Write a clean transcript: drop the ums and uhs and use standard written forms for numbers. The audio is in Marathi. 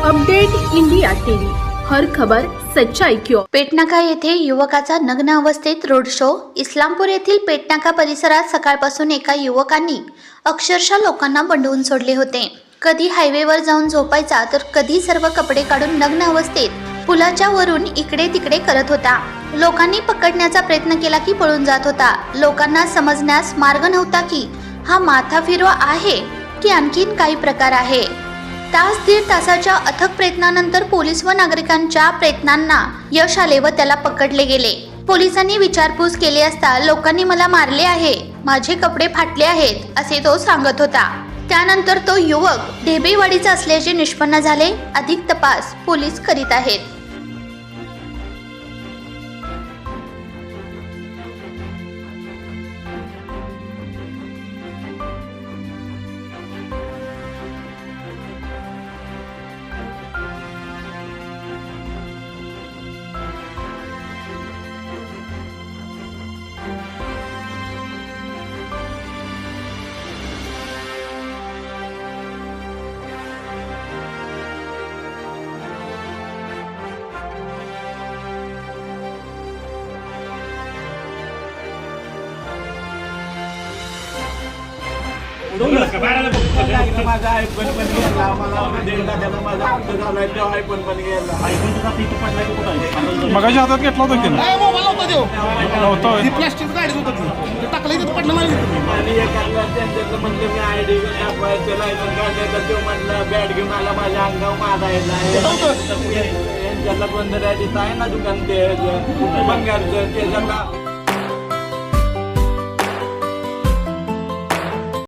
अपडेट इंडिया टीव्ही, हर खबर सच्चाई की ओर। पेटनाका येथे युवकाचा नग्न अवस्थेत रोड शो। इस्लामपूर येथील पेटनाका परिसरात सकाळपासून एका युवकांनी अक्षरशः लोकांना बंडवून सोडले होते। कधी हायवेवर जाऊन झोपायचा तर कधी सर्व कपडे काढून नग्न अवस्थेत पुलाच्या वरून इकडे तिकडे करत होता। लोकांनी पकडण्याचा प्रयत्न केला की पळून जात होता। लोकांना समजण्यास मार्ग नव्हता की हा माथा फिरवा आहे की आणखीन काही प्रकार आहे। तास दीड तासाच्या अथक प्रयत्नानंतर पोलीस व नागरिकांच्या प्रयत्नांना यश आले व त्याला पकडले गेले। पोलिसांनी विचारपूस केली असता लोकांनी मला मारले आहे, माझे कपडे फाटले आहेत असे तो सांगत होता। त्यानंतर तो युवक ढेबेवाडीचा असल्याचे निष्पन्न झाले। अधिक तपास पोलीस करीत आहेत। माझा आयफोन पण गेला, मला त्याला माझा हप्ता झालाय, तो आयफोन पण गेला। मगाच्या हातात घेतला होता की नाही? मोबाईल होता देव नव्हता. ती प्लास्टिक गाडीत होतं ते टाकलं इथं पडलं नाही आणि एखाद्या त्यांच्याकडे म्हणलं मी आयडी दाखवायचं लायसन काढायचं, तो म्हणलं बॅट घेऊन आला माझ्या अंगावर मारायला। यांच्याला बंद आहे ना दुकान ते बंगारचं, त्याच्याला